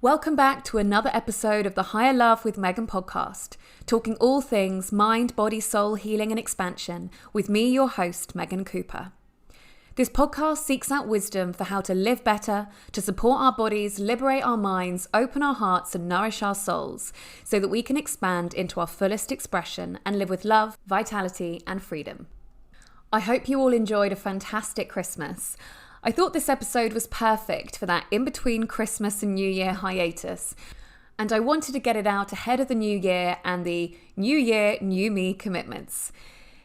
Welcome back to another episode of the Higher Love with Megan podcast, talking all things mind, body, soul, healing and expansion with me, your host, Megan Cooper. This podcast seeks out wisdom for how to live better, to support our bodies, liberate our minds, open our hearts and nourish our souls so that we can expand into our fullest expression and live with love, vitality and freedom. I hope you all enjoyed a fantastic Christmas. I thought this episode was perfect for that in-between Christmas and New Year hiatus, and I wanted to get it out ahead of the New Year and the New Year, New Me commitments.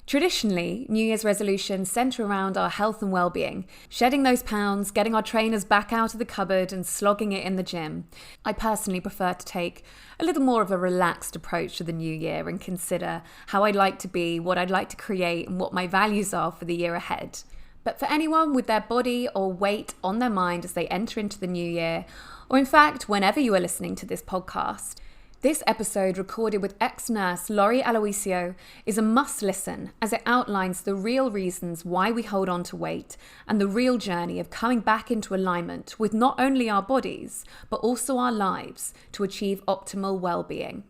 Traditionally, New Year's resolutions centre around our health and well-being, shedding those pounds, getting our trainers back out of the cupboard and slogging it in the gym. I personally prefer to take a little more of a relaxed approach to the new year and consider how I'd like to be, what I'd like to create and what my values are for the year ahead. But for anyone with their body or weight on their mind as they enter into the new year, or in fact, whenever you are listening to this podcast, this episode, recorded with ex-nurse Lori Aloisio, is a must listen as it outlines the real reasons why we hold on to weight and the real journey of coming back into alignment with not only our bodies, but also our lives to achieve optimal well-being.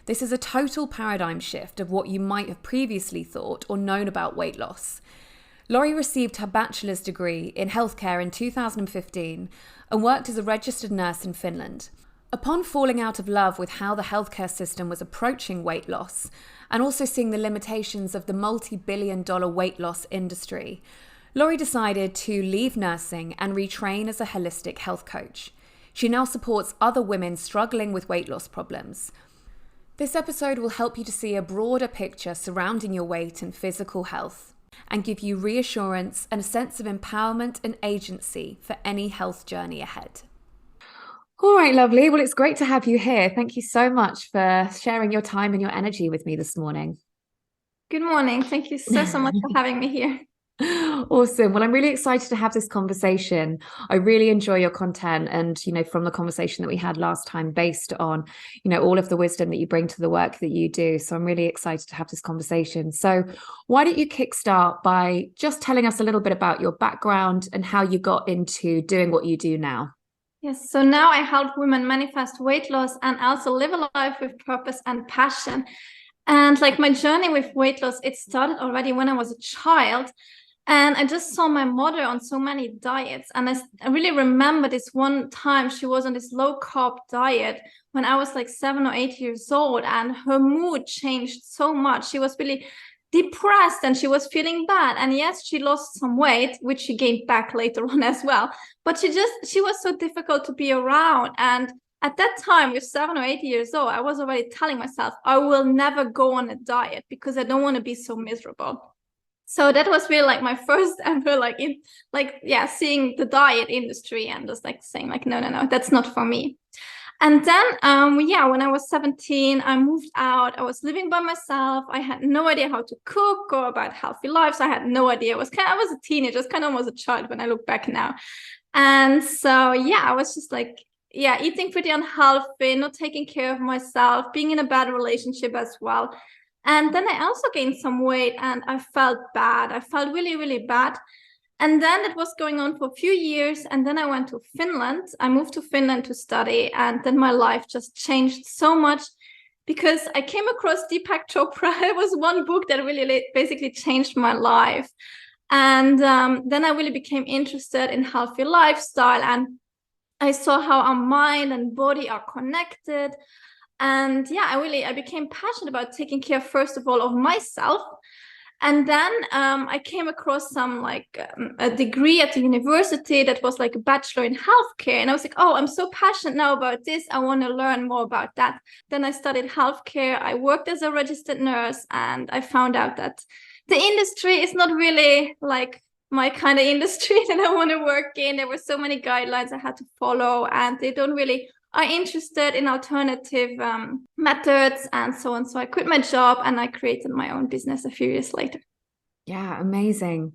This is a total paradigm shift of what you might have previously thought or known about weight loss. Lori received her bachelor's degree in healthcare in 2015 and worked as a registered nurse in Finland. Upon falling out of love with how the healthcare system was approaching weight loss and also seeing the limitations of the multi-billion-dollar weight loss industry, Lori decided to leave nursing and retrain as a holistic health coach. She now supports other women struggling with weight loss problems. This episode will help you to see a broader picture surrounding your weight and physical health, and give you reassurance and a sense of empowerment and agency for any health journey ahead. All right, lovely. Well, it's great to have you here. Thank you so much for sharing your time and your energy with me this morning. Good morning. Thank you so much for having me here. Awesome. Well, I'm really excited to have this conversation. I really enjoy your content and, from the conversation that we had last time based on, all of the wisdom that you bring to the work that you do. So I'm really excited to have this conversation. So why don't you kickstart by just telling us a little bit about your background and how you got into doing what you do now? Yes. So now I help women manifest weight loss and also live a life with purpose and passion. And my journey with weight loss, it started already when I was a child. And I just saw my mother on so many diets. And I really remember this one time she was on this low carb diet when I was 7 or 8 years old, and her mood changed so much. She was really depressed and she was feeling bad. And yes, she lost some weight, which she gained back later on as well. But she was so difficult to be around. And at that time, with 7 or 8 years old, I was already telling myself, I will never go on a diet because I don't want to be so miserable. So that was really my first ever seeing the diet industry and just saying no, that's not for me. And then when I was 17, I moved out. I was living by myself. I had no idea how to cook or about healthy lives. I had no idea. I was a teenager. I was almost a child when I look back now. And so I was just eating pretty unhealthy, not taking care of myself, being in a bad relationship as well. And then I also gained some weight and I felt bad. I felt really, really bad. And then it was going on for a few years. And then I went to Finland. I moved to Finland to study. And then my life just changed so much because I came across Deepak Chopra. It was one book that really basically changed my life. And then I really became interested in healthy lifestyle. And I saw how our mind and body are connected. And I became passionate about taking care, first of all, of myself. And then I came across a degree at the university that was a bachelor in healthcare. And I was I'm so passionate now about this. I want to learn more about that. Then I studied healthcare. I worked as a registered nurse, and I found out that the industry is not really my kind of industry that I want to work in. There were so many guidelines I had to follow, and they don't really are interested in alternative methods and so on. So I quit my job and I created my own business a few years later. Yeah, amazing.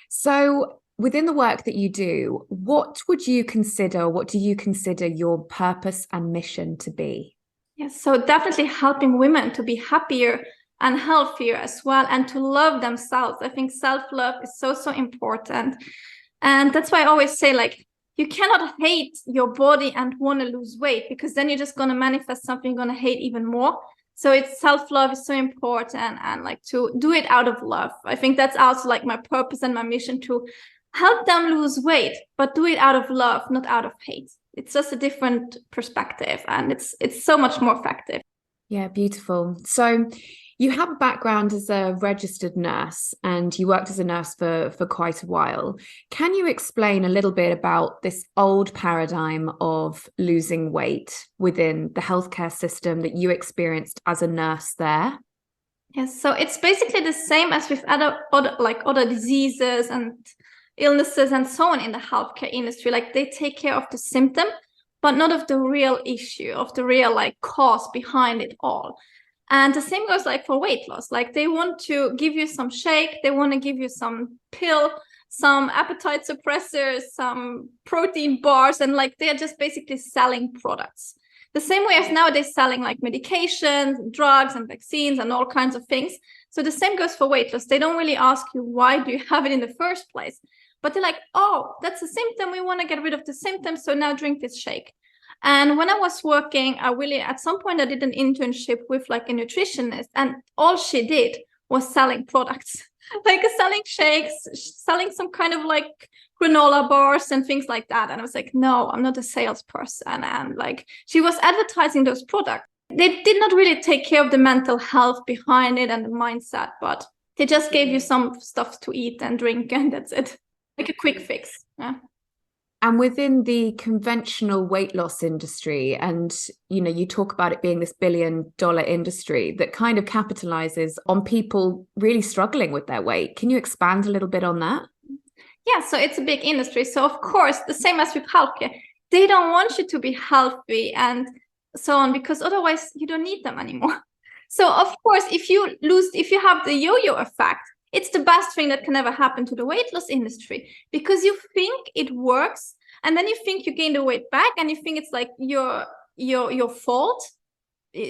So within the work that you do, what do you consider your purpose and mission to be? Yes, so definitely helping women to be happier and healthier as well, and to love themselves. I think self-love is so important. And that's why I always say you cannot hate your body and want to lose weight, because then you're just going to manifest something you're going to hate even more. So it's self-love is so important, and like to do it out of love. I think that's also like my purpose and my mission, to help them lose weight, but do it out of love, not out of hate. It's just a different perspective, and it's so much more effective. Yeah, beautiful. So you have a background as a registered nurse, and you worked as a nurse for quite a while. Can you explain a little bit about this old paradigm of losing weight within the healthcare system that you experienced as a nurse there? Yes, so it's basically the same as with other diseases and illnesses and so on in the healthcare industry. Like, they take care of the symptom, but not of the real issue, of the real like cause behind it all. And the same goes like for weight loss. Like, they want to give you some shake, they want to give you some pill, some appetite suppressors, some protein bars, and like they're just basically selling products. The same way as nowadays selling like medications, drugs and vaccines and all kinds of things. So the same goes for weight loss. They don't really ask you, why do you have it in the first place? But they're like, oh, that's a symptom, we want to get rid of the symptoms, so now drink this shake. And when I was working, at some point I did an internship with like a nutritionist, and all she did was selling products, like selling shakes, selling some kind of like granola bars and things like that. And I was like, no, I'm not a salesperson. And like, she was advertising those products. They did not really take care of the mental health behind it and the mindset, but they just gave you some stuff to eat and drink, and that's it. Like a quick fix. Yeah. And within the conventional weight loss industry, and you talk about it being this $1 billion industry that kind of capitalizes on people really struggling with their weight. Can you expand a little bit on that? Yeah, so it's a big industry. So of course, the same as with healthcare, they don't want you to be healthy and so on, because otherwise you don't need them anymore. So of course, if you have the yo-yo effect, it's the best thing that can ever happen to the weight loss industry, because you think it works, and then you think you gain the weight back, and you think it's like your fault.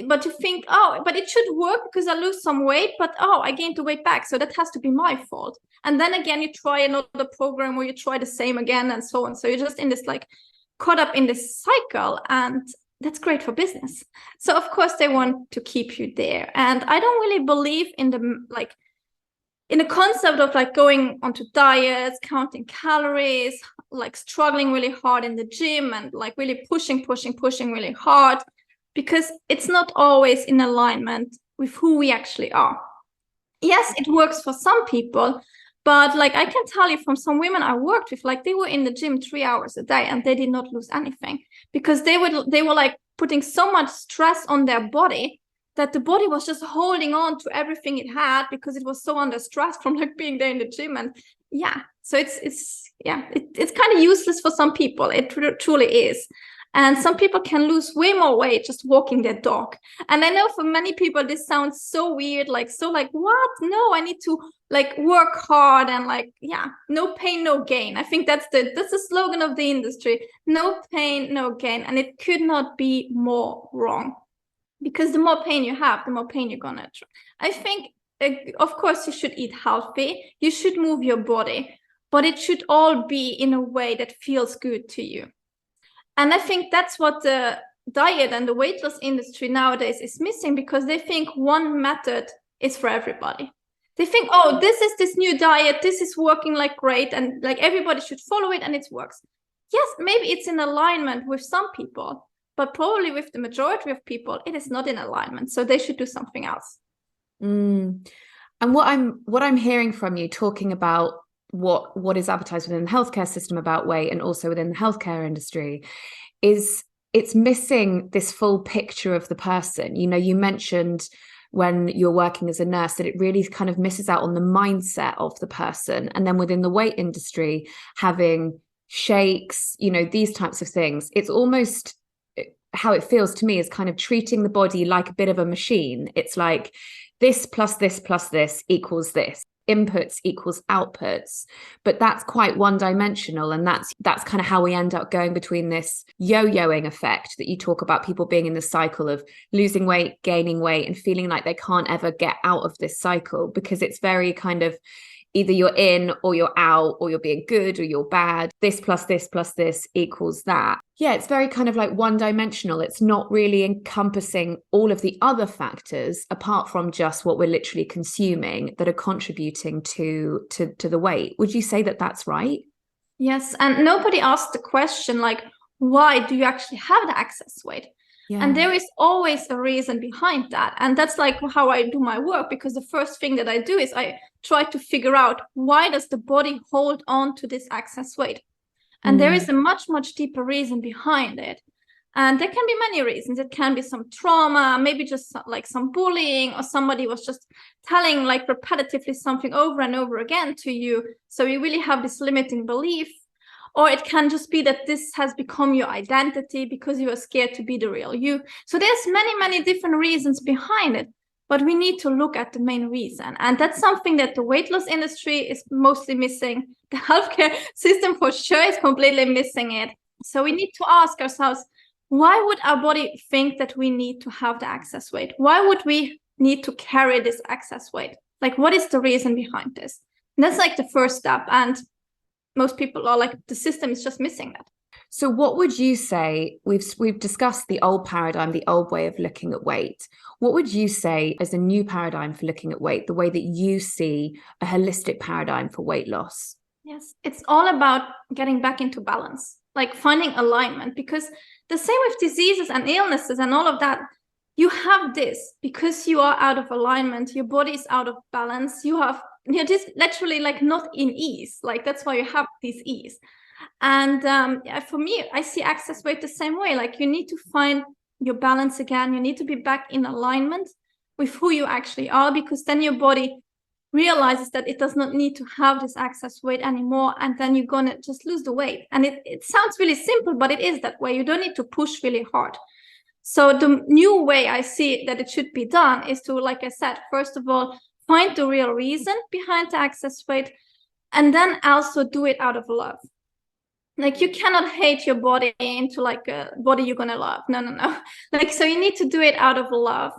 But you think, oh, but it should work because I lose some weight, but oh, I gained the weight back, so that has to be my fault. And then again, you try another program, or you try the same again, and so on. So you're just in this like caught up in this cycle, and that's great for business. So of course they want to keep you there. And I don't really believe in the concept of like going onto diets, counting calories, like struggling really hard in the gym, and like really pushing really hard, because it's not always in alignment with who we actually are. Yes, it works for some people, but like I can tell you from some women I worked with, like they were in the gym 3 hours a day and they did not lose anything, because they were like putting so much stress on their body that the body was just holding on to everything it had, because it was so under stress from like being there in the gym. And yeah, so it's kind of useless for some people. It truly is. And some people can lose way more weight just walking their dog. And I know for many people this sounds so weird, like what? No, I need to like work hard, and like, yeah, no pain, no gain. I think that's the slogan of the industry. No pain, no gain. And it could not be more wrong, because the more pain you have, the more pain you're gonna try. I think, of course, you should eat healthy, you should move your body, but it should all be in a way that feels good to you. And I think that's what the diet and the weight loss industry nowadays is missing, because they think one method is for everybody. They think, oh, this is this new diet, this is working like great, and like everybody should follow it and it works. Yes, maybe it's in alignment with some people, but probably with the majority of people, it is not in alignment. So they should do something else. And what I'm hearing from you, talking about what is advertised within the healthcare system about weight, and also within the healthcare industry, is it's missing this full picture of the person. You mentioned when you're working as a nurse that it really kind of misses out on the mindset of the person. And then within the weight industry, having shakes, these types of things, it's almost, how it feels to me is kind of treating the body like a bit of a machine. It's like this plus this plus this equals this. Inputs equals outputs, but that's quite one-dimensional, and that's kind of how we end up going between this yo-yoing effect that you talk about, people being in the cycle of losing weight, gaining weight, and feeling like they can't ever get out of this cycle, because it's very kind of either you're in or you're out, or you're being good or you're bad. This plus this plus this equals that. Yeah, it's very kind of like one-dimensional. It's not really encompassing all of the other factors apart from just what we're literally consuming that are contributing to the weight. Would you say that that's right? Yes, and nobody asked the question like, why do you actually have the excess weight? Yeah. And there is always a reason behind that. And that's like how I do my work, because the first thing that I do is I try to figure out, why does the body hold on to this excess weight? And there is a much, much deeper reason behind it. And there can be many reasons. It can be some trauma, maybe just like some bullying, or somebody was just telling like repetitively something over and over again to you. So you really have this limiting belief. Or it can just be that this has become your identity because you are scared to be the real you. So there's many, many different reasons behind it, but we need to look at the main reason. And that's something that the weight loss industry is mostly missing. The healthcare system for sure is completely missing it. So we need to ask ourselves, why would our body think that we need to have the excess weight? Why would we need to carry this excess weight? Like, what is the reason behind this? And that's like the first step. And most people are like, the system is just missing that. So what would you say, we've discussed the old paradigm, the old way of looking at weight. What would you say as a new paradigm for looking at weight, the way that you see a holistic paradigm for weight loss? Yes, it's all about getting back into balance, like finding alignment, because the same with diseases and illnesses and all of that, you have this because you are out of alignment, your body is out of balance, you're just literally like not in ease, like that's why you have this ease. And for me, I see excess weight the same way. Like, you need to find your balance again. You need to be back in alignment with who you actually are, because then your body realizes that it does not need to have this excess weight anymore, and then you're gonna just lose the weight. And it sounds really simple, but it is that way. You don't need to push really hard. So the new way I see that it should be done is to, like I said, first of all, find the real reason behind the excess weight, and then also do it out of love. Like, you cannot hate your body into like a body you're gonna love. No. Like, so you need to do it out of love.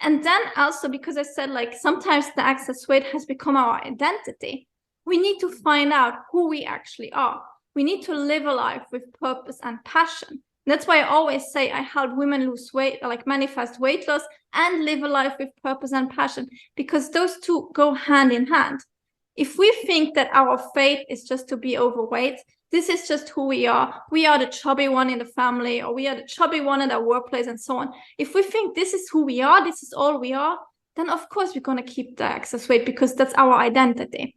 And then also, because I said like sometimes the excess weight has become our identity, we need to find out who we actually are. We need to live a life with purpose and passion. That's why I always say I help women lose weight, like manifest weight loss and live a life with purpose and passion, because those two go hand in hand. If we think that our fate is just to be overweight, this is just who we are. We are the chubby one in the family, or we are the chubby one in our workplace, and so on. If we think this is who we are, this is all we are, then of course we're going to keep the excess weight because that's our identity.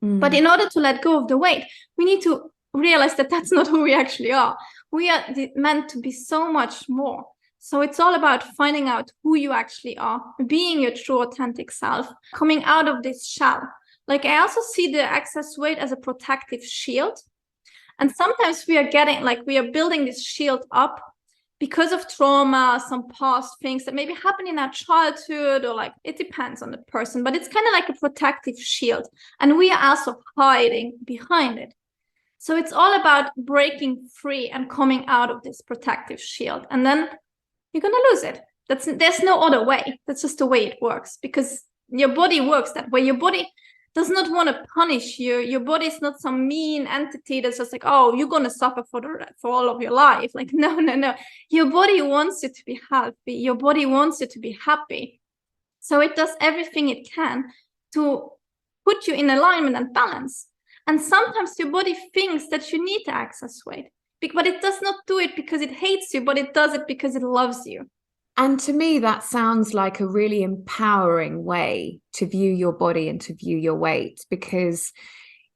But in order to let go of the weight, we need to realize that that's not who we actually are. We are meant to be so much more. So it's all about finding out who you actually are, being your true authentic self, coming out of this shell. Like, I also see the excess weight as a protective shield. And sometimes we are building this shield up because of trauma, some past things that maybe happened in our childhood, or like, it depends on the person, but it's kind of like a protective shield. And we are also hiding behind it. So it's all about breaking free and coming out of this protective shield. And then you're going to lose it. There's no other way. That's just the way it works, because your body works that way. Your body does not want to punish you. Your body is not some mean entity that's just like, oh, you're going to suffer for all of your life. Like, no. Your body wants you to be healthy. Your body wants you to be happy. So it does everything it can to put you in alignment and balance. And sometimes your body thinks that you need the excess weight, but it does not do it because it hates you, but it does it because it loves you. And to me, that sounds like a really empowering way to view your body and to view your weight, because,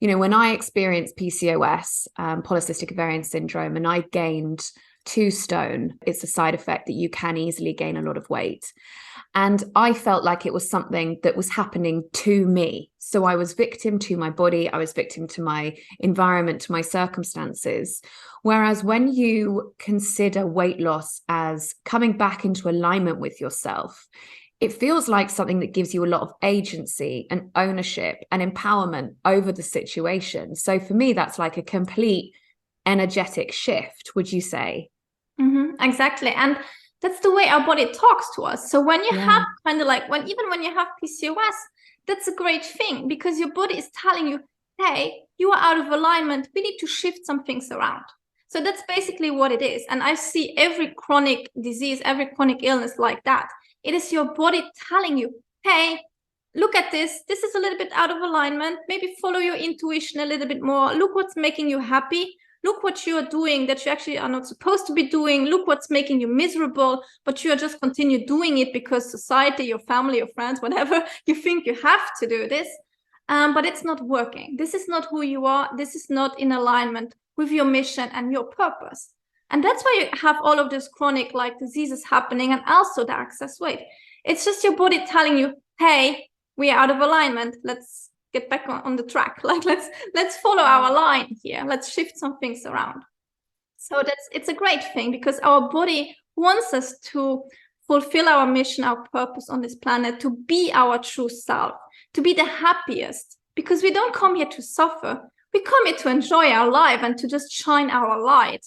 you know, when I experienced PCOS, polycystic ovarian syndrome, and I gained 2 stone, it's a side effect that you can easily gain a lot of weight. And I felt like it was something that was happening to me. So I was victim to my body. I was victim to my environment, to my circumstances. Whereas when you consider weight loss as coming back into alignment with yourself, it feels like something that gives you a lot of agency and ownership and empowerment over the situation. So for me, that's like a complete energetic shift, would you say? Exactly. And that's the way our body talks to us. So when you have kind of like, even when you have PCOS, that's a great thing, because your body is telling you, hey, you are out of alignment. We need to shift some things around. So that's basically what it is. And I see every chronic disease, every chronic illness like that. It is your body telling you, hey, look at this. This is a little bit out of alignment. Maybe follow your intuition a little bit more. Look what's making you happy. Look what you are doing that you actually are not supposed to be doing. Look what's making you miserable, but you are just continue doing it because society, your family, your friends, whatever, you think you have to do this. But it's not working. This is not who you are. This is not in alignment with your mission and your purpose. And that's why you have all of this chronic like diseases happening, and also the excess weight. It's just your body telling you, hey, we are out of alignment. Let's get back on the track. Like let's follow our line here. Let's shift some things around. So it's a great thing, because our body wants us to fulfill our mission, our purpose on this planet, to be our true self, to be the happiest, because we don't come here to suffer. We come here to enjoy our life and to just shine our light.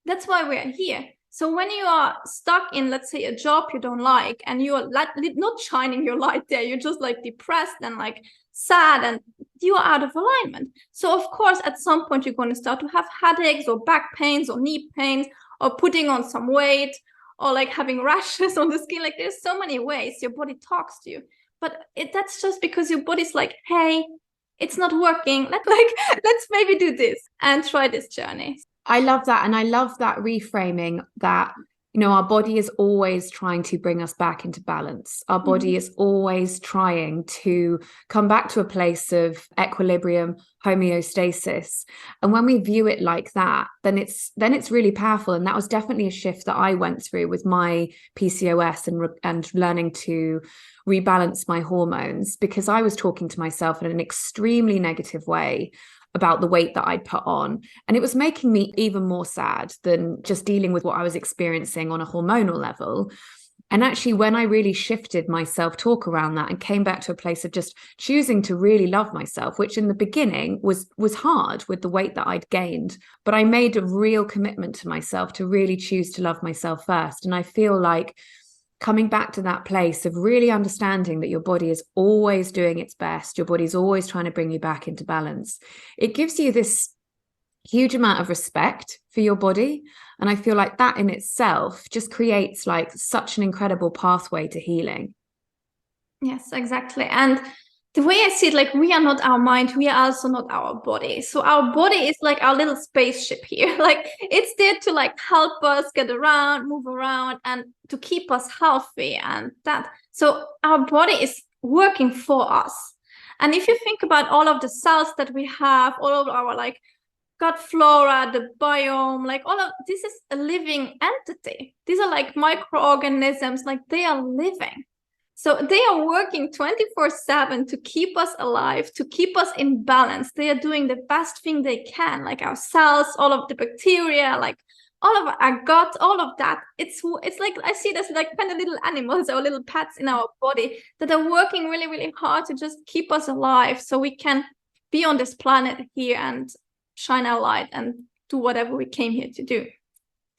That's why we're here. So when you are stuck in, let's say, a job you don't like, and you're not shining your light there, you're just like depressed and like sad, and you are out of alignment. So of course, at some point, you're going to start to have headaches or back pains or knee pains, or putting on some weight, or like having rashes on the skin. Like there's so many ways your body talks to you. But that's just because your body's like, hey, it's not working. Let's maybe do this and try this journey. I love that. And I love that reframing that, our body is always trying to bring us back into balance. Our body is always trying to come back to a place of equilibrium, homeostasis. And when we view it like that, then it's really powerful. And that was definitely a shift that I went through with my PCOS and learning to rebalance my hormones, because I was talking to myself in an extremely negative way about the weight that I'd put on. And it was making me even more sad than just dealing with what I was experiencing on a hormonal level. And actually, when I really shifted my self-talk around that and came back to a place of just choosing to really love myself, which in the beginning was hard with the weight that I'd gained, but I made a real commitment to myself to really choose to love myself first. And I feel like coming back to that place of really understanding that your body is always doing its best, your body's always trying to bring you back into balance, it gives you this huge amount of respect for your body. And I feel like that in itself just creates like such an incredible pathway to healing. Yes, exactly. And the way I see it, like, we are not our mind, we are also not our body. So our body is like our little spaceship here. Like it's there to like help us get around, move around, and to keep us healthy and that. So our body is working for us. And if you think about all of the cells that we have, all of our like gut flora, the biome, like all of this is a living entity. These are like microorganisms, like they are living. So they are working 24/7 to keep us alive, to keep us in balance. They are doing the best thing they can, like our cells, all of the bacteria, like all of our gut, all of that. It's like, I see this like kind of little animals or little pets in our body that are working really, really hard to just keep us alive so we can be on this planet here and shine our light and do whatever we came here to do.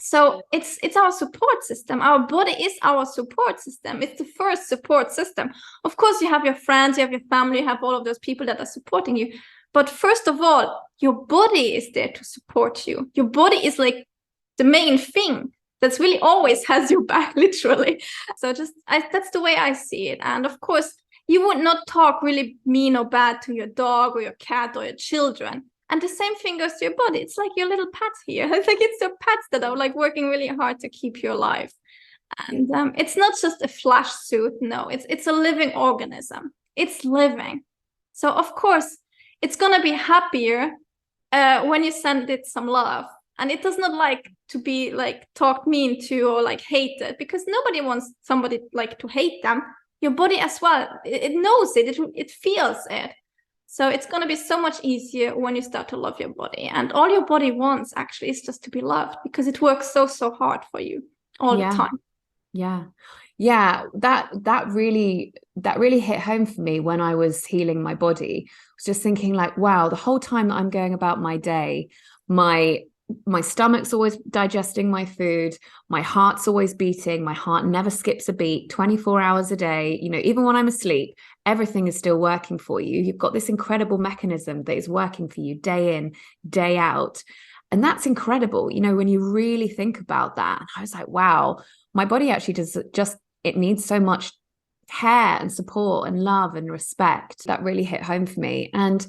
So it's our support system. Our body is our support system. It's the first support system. Of course, you have your friends, you have your family, you have all of those people that are supporting you. But first of all, your body is there to support you. Your body is like the main thing that's really always has your back, literally. So that's the way I see it. And of course, you would not talk really mean or bad to your dog or your cat or your children. And the same thing goes to your body. It's like your little pets here. It's like it's your pets that are like working really hard to keep you alive. And it's not just a flash suit. No, it's a living organism. It's living. So of course, it's going to be happier when you send it some love. And it does not like to be like talked mean to or like hated, because nobody wants somebody like to hate them. Your body as well. It knows it. It feels it. So it's going to be so much easier when you start to love your body. And all your body wants actually is just to be loved, because it works so hard for you all the time. Yeah. That really hit home for me when I was healing my body. I was just thinking like, wow, the whole time that I'm going about my day, my my stomach's always digesting my food. My heart's always beating. My heart never skips a beat 24 hours a day. You know, even when I'm asleep, everything is still working for you. You've got this incredible mechanism that is working for you day in, day out. And that's incredible. You know, when you really think about that, I was like, wow, my body actually does just, it needs so much care and support and love and respect. That really hit home for me. And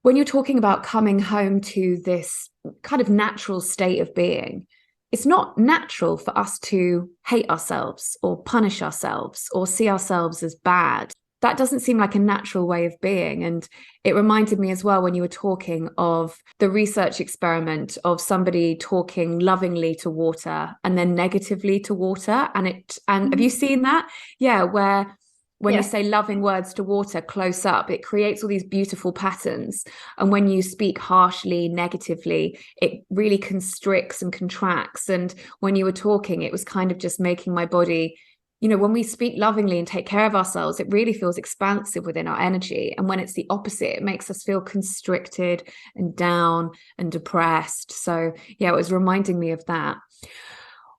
when you're talking about coming home to this kind of natural state of being, it's not natural for us to hate ourselves or punish ourselves or see ourselves as bad. That doesn't seem like a natural way of being. And it reminded me as well, when you were talking of the research experiment of somebody talking lovingly to water and then negatively to water. And have you seen that? Yeah, where when you say loving words to water close up, it creates all these beautiful patterns. And when you speak harshly, negatively, it really constricts and contracts. And when you were talking, it was kind of just making my body, you know, when we speak lovingly and take care of ourselves, it really feels expansive within our energy. And when it's the opposite, it makes us feel constricted and down and depressed. So yeah, it was reminding me of that.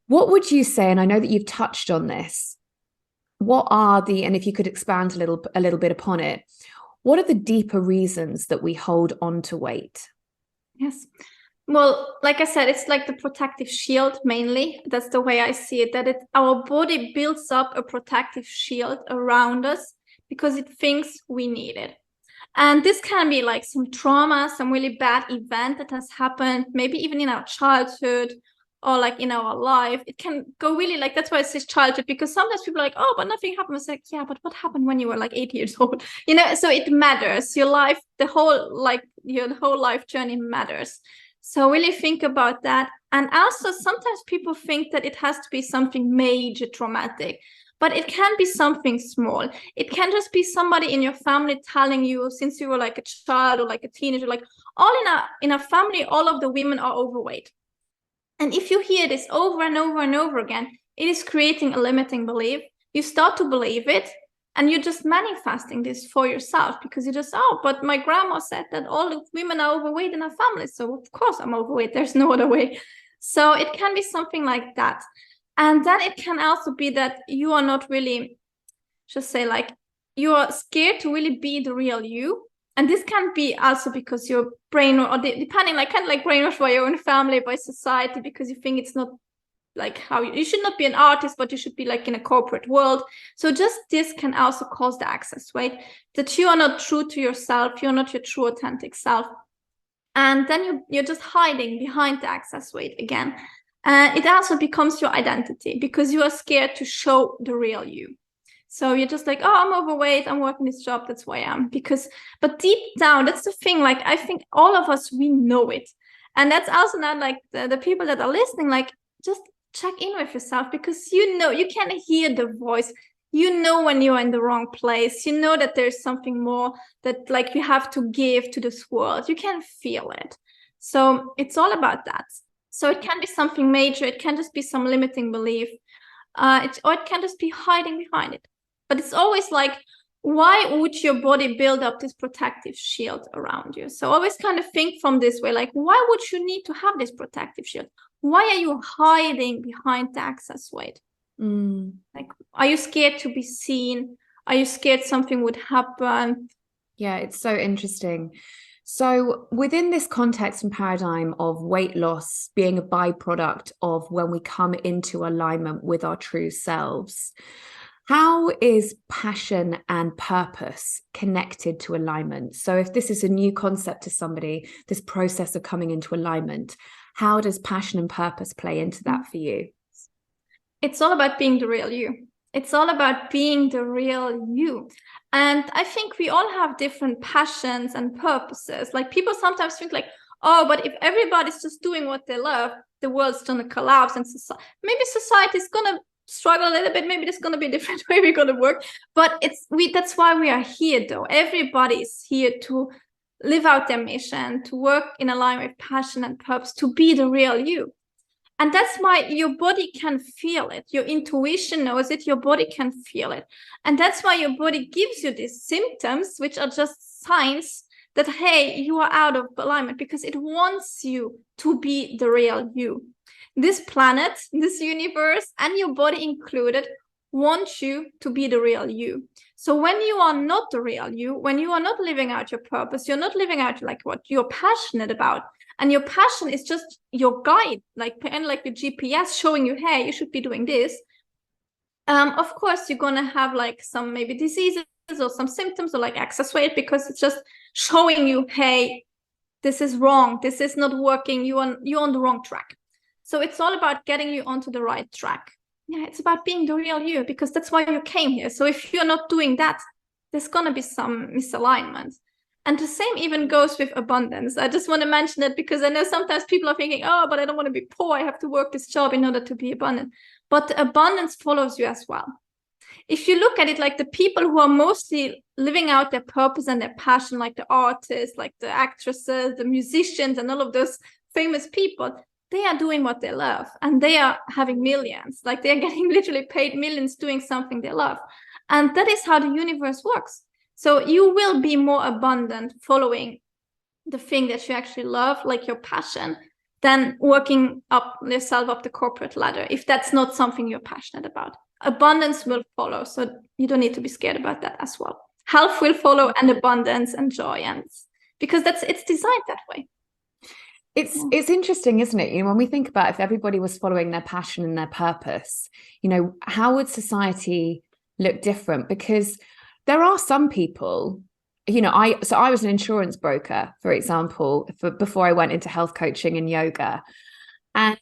What would you say, and I know that you've touched on this, and if you could expand a little bit upon it, what are the deeper reasons that we hold on to weight? Yes. Well, like I said, it's like the protective shield mainly. That's the way I see it, that our body builds up a protective shield around us because it thinks we need it. And this can be like some trauma, some really bad event that has happened, maybe even in our childhood, or like in our life. It can go really like, that's why it says childhood, because sometimes people are like, oh, but nothing happened. It's like, yeah, but what happened when you were like 8 years old? You know, so it matters. Your life, your whole life journey matters. So really think about that. And also sometimes people think that it has to be something major traumatic, but it can be something small. It can just be somebody in your family telling you since you were like a child or like a teenager, like all in our family, all of the women are overweight. And if you hear this over and over and over again, it is creating a limiting belief. You start to believe it, and you're just manifesting this for yourself because you just, oh, but my grandma said that all the women are overweight in our family. So of course I'm overweight. There's no other way. So it can be something like that. And then it can also be that you are not really, just say like, you are scared to really be the real you. And this can be also because your brain, or depending, like kind of like brainwashed by your own family, by society, because you think it's not like how you should not be an artist, but you should be like in a corporate world. So just this can also cause the excess weight, that you are not true to yourself, you're not your true authentic self. And then you're just hiding behind the excess weight again. It also becomes your identity because you are scared to show the real you. So you're just like, oh, I'm overweight, I'm working this job, that's why I am. But deep down, that's the thing, like, I think all of us, we know it. And that's also not like the people that are listening, like, just check in with yourself, because you know, you can hear the voice. You know when you're in the wrong place. You know that there's something more that like you have to give to this world. You can feel it. So it's all about that. So it can be something major. It can just be some limiting belief. Or it can just be hiding behind it. But it's always like, why would your body build up this protective shield around you? So always kind of think from this way, like, why would you need to have this protective shield? Why are you hiding behind the excess weight? Like, are you scared to be seen? Are you scared something would happen? Yeah, it's so interesting. So within this context and paradigm of weight loss being a byproduct of when we come into alignment with our true selves, how is passion and purpose connected to alignment? So if this is a new concept to somebody, this process of coming into alignment, how does passion and purpose play into that for you? It's all about being the real you. It's all about being the real you. And I think we all have different passions and purposes. Like, people sometimes think like, oh, but if everybody's just doing what they love, the world's going to collapse, and maybe society is going to struggle a little bit. Maybe there's going to be a different way we're going to work. But that's why we are here, though. Everybody is here to live out their mission, to work in alignment with passion and purpose, to be the real you. And that's why your body can feel it. Your intuition knows it. Your body can feel it. And that's why your body gives you these symptoms, which are just signs that, hey, you are out of alignment, because it wants you to be the real you. This planet, this universe, and your body included, want you to be the real you. So when you are not the real you, when you are not living out your purpose, you're not living out like what you're passionate about, and your passion is just your guide, like your GPS showing you, hey, you should be doing this. Of course, you're gonna have like some maybe diseases or some symptoms or like excess weight, because it's just showing you, hey, this is wrong, this is not working, you're on the wrong track. So it's all about getting you onto the right track. Yeah, it's about being the real you, because that's why you came here. So if you're not doing that, there's gonna be some misalignment. And the same even goes with abundance. I just want to mention it because I know sometimes people are thinking, oh, but I don't want to be poor, I have to work this job in order to be abundant. But the abundance follows you as well. If you look at it, like the people who are mostly living out their purpose and their passion, like the artists, like the actresses, the musicians, and all of those famous people, they are doing what they love, and they are having millions. Like they are getting literally paid millions doing something they love. And that is how the universe works. So you will be more abundant following the thing that you actually love, like your passion, than working up yourself up the corporate ladder, if that's not something you're passionate about. Abundance will follow, so you don't need to be scared about that as well. Health will follow, and abundance and joy, and because it's designed that way. It's interesting, isn't it? You know, when we think about if everybody was following their passion and their purpose, you know, how would society look different? Because there are some people, you know, I was an insurance broker, for example, before I went into health coaching and yoga, and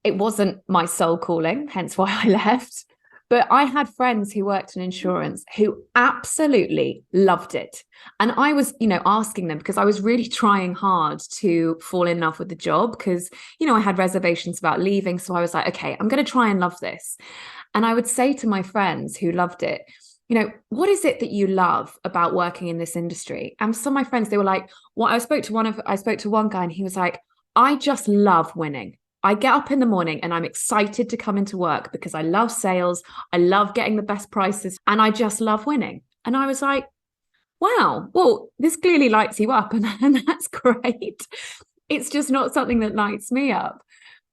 it wasn't my soul calling, hence why I left. But I had friends who worked in insurance who absolutely loved it. And I was, you know, asking them, because I was really trying hard to fall in love with the job, because, you know, I had reservations about leaving. So I was like, okay, I'm going to try and love this. And I would say to my friends who loved it, you know, what is it that you love about working in this industry? And some of my friends, they were like, well, I spoke to one guy, and he was like, I just love winning. I get up in the morning and I'm excited to come into work because I love sales. I love getting the best prices, and I just love winning. And I was like, wow, well, this clearly lights you up, and that's great. It's just not something that lights me up.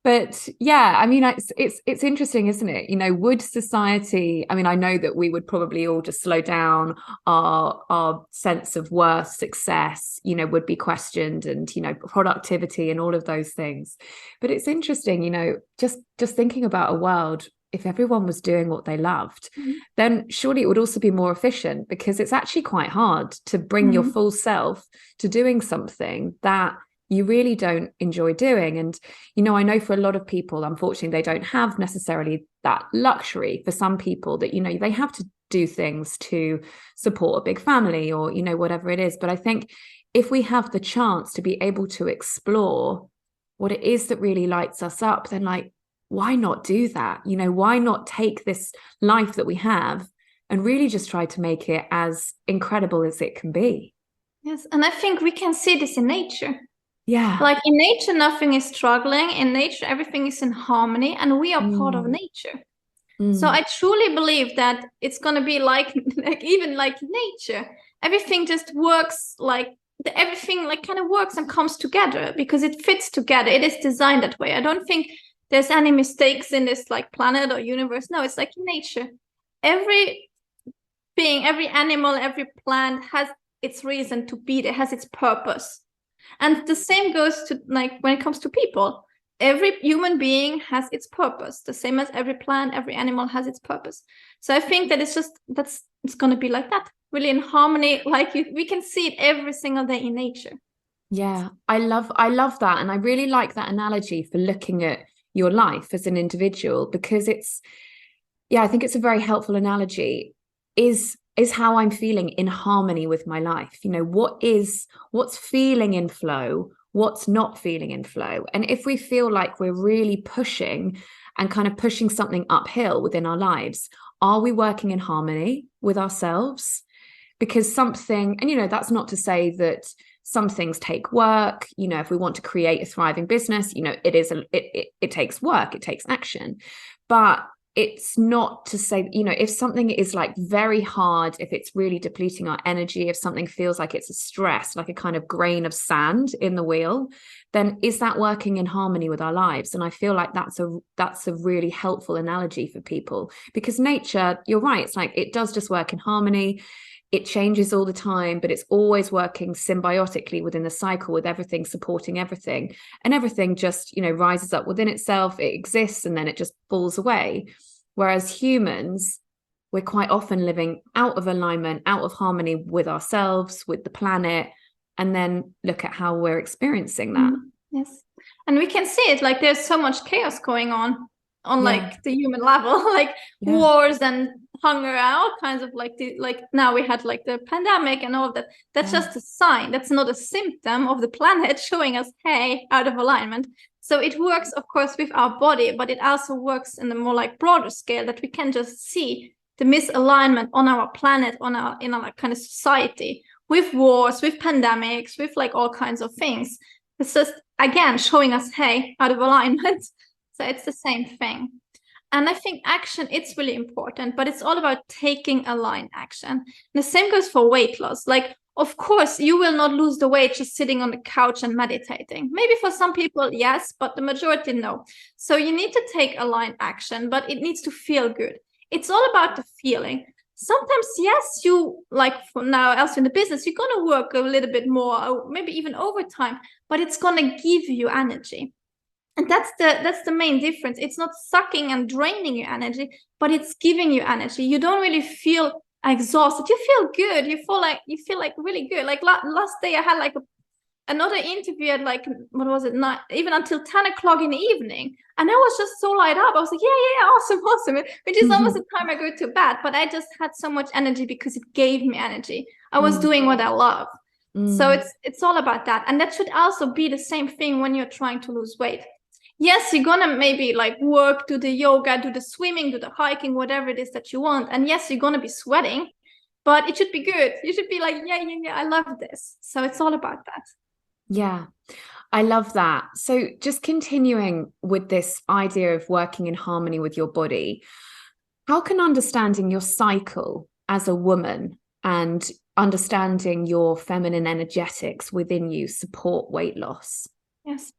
But yeah, I mean, it's interesting, isn't it? You know, would society, I mean, I know that we would probably all just slow down, our sense of worth, success, you know, would be questioned, and, you know, productivity and all of those things. But it's interesting, you know, just thinking about a world, if everyone was doing what they loved, then surely it would also be more efficient, because it's actually quite hard to bring your full self to doing something that you really don't enjoy doing. And, you know, I know for a lot of people, unfortunately, they don't have necessarily that luxury. For some people that, you know, they have to do things to support a big family, or, you know, whatever it is. But I think if we have the chance to be able to explore what it is that really lights us up, then, like, why not do that? You know, why not take this life that we have and really just try to make it as incredible as it can be? Yes, and I think we can see this in nature. Yeah. Like in nature, nothing is struggling. In nature, everything is in harmony, and we are part of nature. So I truly believe that it's going to be like even like nature. Everything just works, like everything like kind of works and comes together because it fits together. It is designed that way. I don't think there's any mistakes in this like planet or universe. No, it's like in nature. Every being, every animal, every plant has its reason to be there, has its purpose. And the same goes to like when it comes to people. Every human being has its purpose, the same as every plant, every animal has its purpose. So I think that it's going to be like that, really in harmony. Like we can see it every single day in nature. Yeah, I love that. And I really like that analogy for looking at your life as an individual, because I think it's a very helpful analogy. Is how I'm feeling in harmony with my life. You know, what's feeling in flow, what's not feeling in flow. And if we feel like we're really pushing and kind of pushing something uphill within our lives, are we working in harmony with ourselves? Because something, and, you know, that's not to say that some things take work. You know, if we want to create a thriving business, you know, it takes work, it takes action. But it's not to say, if something is like very hard, if it's really depleting our energy, if something feels like it's a stress, like a kind of grain of sand in the wheel, then is that working in harmony with our lives? And I feel like that's a really helpful analogy for people, because nature, you're right, it's like it does just work in harmony. It changes all the time, but it's always working symbiotically within the cycle, with everything supporting everything, and everything just, rises up within itself. It exists and then it just falls away. Whereas humans, we're quite often living out of alignment, out of harmony with ourselves, with the planet, and then look at how we're experiencing that. Yes. And we can see it, like there's so much chaos going on like the human level, like wars and hunger and all kinds of like now we had like the pandemic and all of that. That's just a sign. That's not a symptom of the planet showing us, hey, out of alignment. So it works, of course, with our body, but it also works in a more like broader scale, that we can just see the misalignment on our planet, in our kind of society, with wars, with pandemics, with like all kinds of things. It's just, again, showing us, hey, out of alignment. So it's the same thing. And I think action, it's really important, but it's all about taking aligned action. And the same goes for weight loss. Like, of course, you will not lose the weight just sitting on the couch and meditating. Maybe for some people, yes, but the majority, no. So you need to take aligned action, but it needs to feel good. It's all about the feeling. Sometimes, yes, you, like for now, else in the business, you're going to work a little bit more, or maybe even overtime, but it's going to give you energy. And that's the main difference. It's not sucking and draining your energy, but it's giving you energy. You don't really feel exhausted. You feel good. You feel like really good. Like last day I had like another interview at like, what was it, not even until 10 o'clock in the evening, and I was just so light up. I was like, yeah, awesome, which is almost the time I go to bed, but I just had so much energy because it gave me energy. I was doing what I love. So it's all about that. And that should also be the same thing when you're trying to lose weight. Yes, you're gonna maybe like work, do the yoga, do the swimming, do the hiking, whatever it is that you want. And yes, you're gonna be sweating, but it should be good. You should be like, yeah, I love this. So it's all about that. Yeah, I love that. So just continuing with this idea of working in harmony with your body, how can understanding your cycle as a woman and understanding your feminine energetics within you support weight loss? Yes.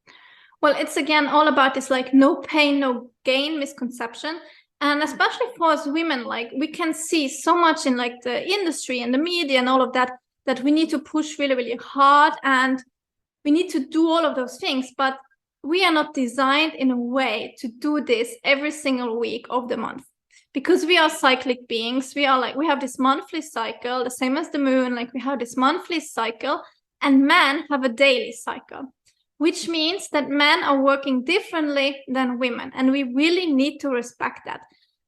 Well, it's again all about this like no pain, no gain misconception. And especially for us women, like we can see so much in like the industry and the media and all of that, that we need to push really, really hard and we need to do all of those things. But we are not designed in a way to do this every single week of the month, because we are cyclic beings. We have this monthly cycle, the same as the moon. Like we have this monthly cycle, and men have a daily cycle, which means that men are working differently than women. And we really need to respect that.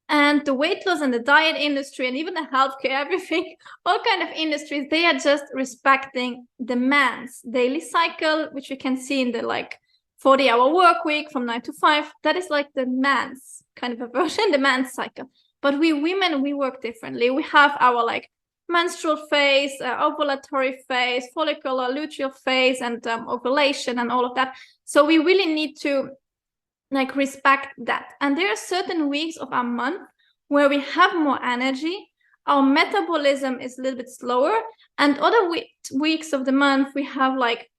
And the weight loss and the diet industry and even the healthcare, everything, all kind of industries, they are just respecting the man's daily cycle, which we can see in the like 40-hour work week from 9 to 5. That is like the man's kind of a version, the man's cycle. But we women, we work differently. We have our like menstrual phase, ovulatory phase, follicular luteal phase, and ovulation and all of that. So we really need to like respect that. And there are certain weeks of our month where we have more energy, our metabolism is a little bit slower, and other weeks of the month we have like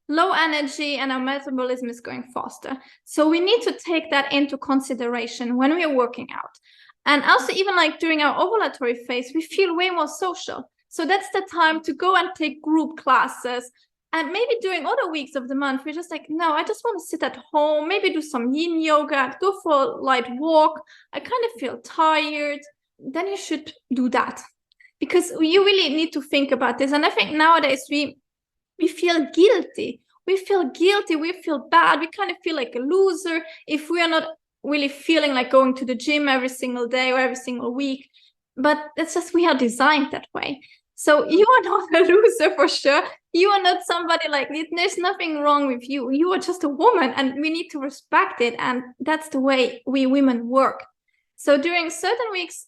low energy and our metabolism is going faster. So we need to take that into consideration when we are working out. And also even like during our ovulatory phase, we feel way more social. So that's the time to go and take group classes. And maybe during other weeks of the month, we're just like, no, I just want to sit at home, maybe do some yin yoga, go for a light walk. I kind of feel tired. Then you should do that, because you really need to think about this. And I think nowadays we feel guilty. We feel bad. We kind of feel like a loser if we are not really feeling like going to the gym every single day or every single week. But it's just, we are designed that way. So you are not a loser for sure. You are not somebody like, there's nothing wrong with you. You are just a woman, and we need to respect it. And that's the way we women work. So during certain weeks,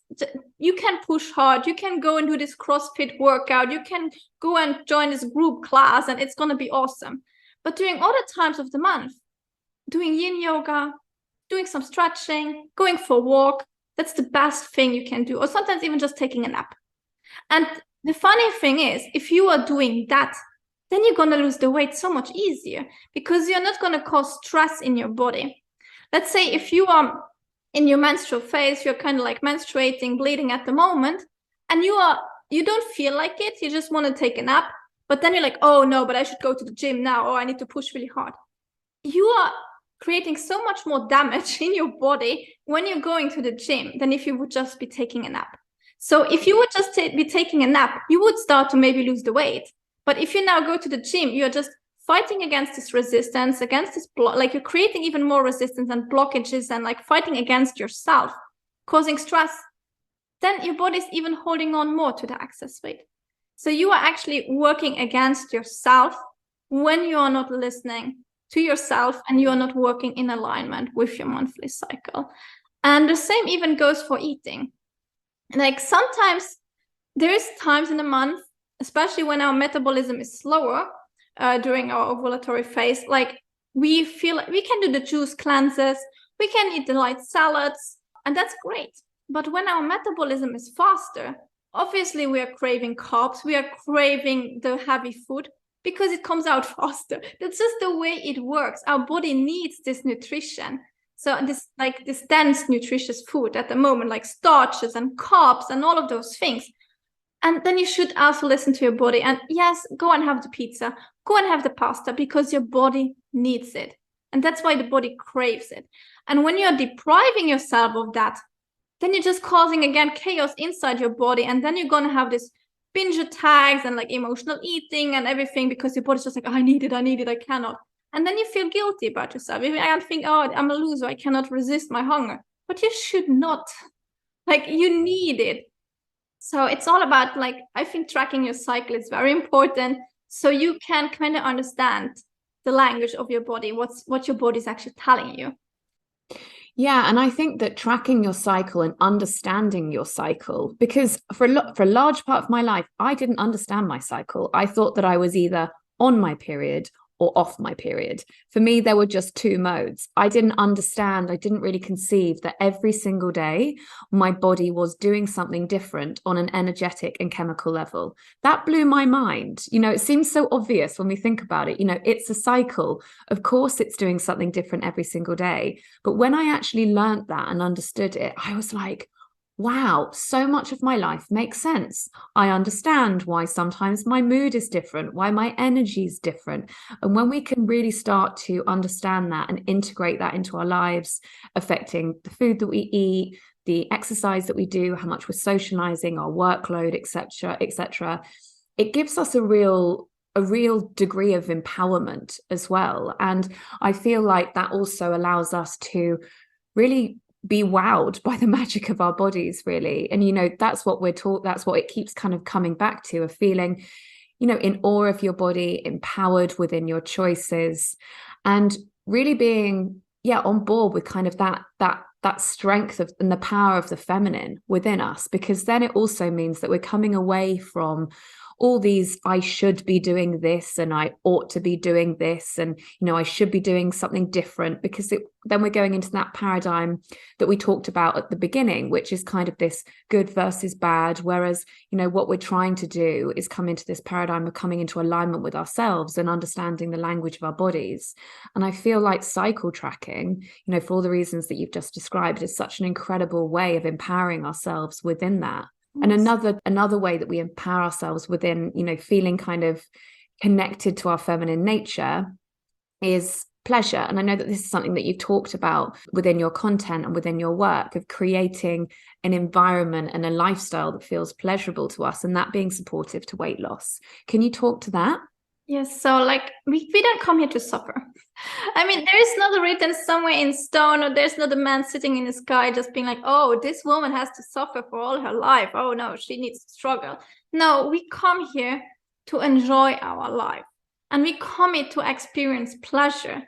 you can push hard. You can go and do this CrossFit workout. You can go and join this group class, and it's going to be awesome. But during other times of the month, doing yin yoga, doing some stretching, going for a walk, That's the best thing you can do. Or sometimes even just taking a nap. And the funny thing is, if you are doing that, then you're going to lose the weight so much easier, because you're not going to cause stress in your body. Let's say if you are in your menstrual phase, you're kind of like menstruating, bleeding at the moment, and you don't feel like it, you just want to take a nap, but then you're like, oh no, but I should go to the gym now, or I need to push really hard. You are creating so much more damage in your body when you're going to the gym than if you would just be taking a nap. So if you would just be taking a nap, you would start to maybe lose the weight. But if you now go to the gym, you're just fighting against this resistance, against this like you're creating even more resistance and blockages and like fighting against yourself, causing stress. Then your body's even holding on more to the excess weight. So you are actually working against yourself when you are not listening to yourself and you are not working in alignment with your monthly cycle. And the same even goes for eating. Like sometimes there is times in the month, especially when our metabolism is slower during our ovulatory phase, like we feel like we can do the juice cleanses, we can eat the light salads, and that's great. But when our metabolism is faster, obviously we are craving carbs, we are craving the heavy food because it comes out faster. That's just the way it works. Our body needs this nutrition. So this dense, nutritious food at the moment, like starches and carbs and all of those things. And then you should also listen to your body. And yes, go and have the pizza, go and have the pasta, because your body needs it. And that's why the body craves it. And when you're depriving yourself of that, then you're just causing, again, chaos inside your body. And then you're going to have this binge attacks and like emotional eating and everything, because your body's just like, I need it, I cannot. And then you feel guilty about yourself. I think, oh, I'm a loser, I cannot resist my hunger. But you should not. Like, you need it. So it's all about, like, I think tracking your cycle is very important, so you can kind of understand the language of your body, what your body is actually telling you. Yeah, and I think that tracking your cycle and understanding your cycle, because for a large part of my life, I didn't understand my cycle. I thought that I was either on my period or off my period. For me, there were just two modes. I didn't understand, I didn't really conceive that every single day my body was doing something different on an energetic and chemical level. That blew my mind. You know, it seems so obvious when we think about it. You know, it's a cycle. Of course, it's doing something different every single day. But when I actually learned that and understood it, I was like, wow, so much of my life makes sense. I understand why sometimes my mood is different, why my energy is different. And when we can really start to understand that and integrate that into our lives, affecting the food that we eat, the exercise that we do, how much we're socializing, our workload, etc., it gives us a real degree of empowerment as well. And I feel like that also allows us to really be wowed by the magic of our bodies, really. And, you know, that's what we're taught. That's what it keeps kind of coming back to, a feeling, you know, in awe of your body, empowered within your choices, and really being, on board with kind of that strength of and the power of the feminine within us, because then it also means that we're coming away from all these, I should be doing this and I ought to be doing this, and, you know, I should be doing something different, because then we're going into that paradigm that we talked about at the beginning, which is kind of this good versus bad. Whereas, you know, what we're trying to do is come into this paradigm of coming into alignment with ourselves and understanding the language of our bodies. And I feel like cycle tracking, you know, for all the reasons that you've just described, is such an incredible way of empowering ourselves within that. And another way that we empower ourselves within, you know, feeling kind of connected to our feminine nature is pleasure. And I know that this is something that you've talked about within your content and within your work, of creating an environment and a lifestyle that feels pleasurable to us, and that being supportive to weight loss. Can you talk to that? Yes, so like we don't come here to suffer. I mean, there is not written somewhere in stone, or there's not a man sitting in the sky just being like, oh, this woman has to suffer for all her life. Oh no, she needs to struggle. No, we come here to enjoy our life, and we come here to experience pleasure.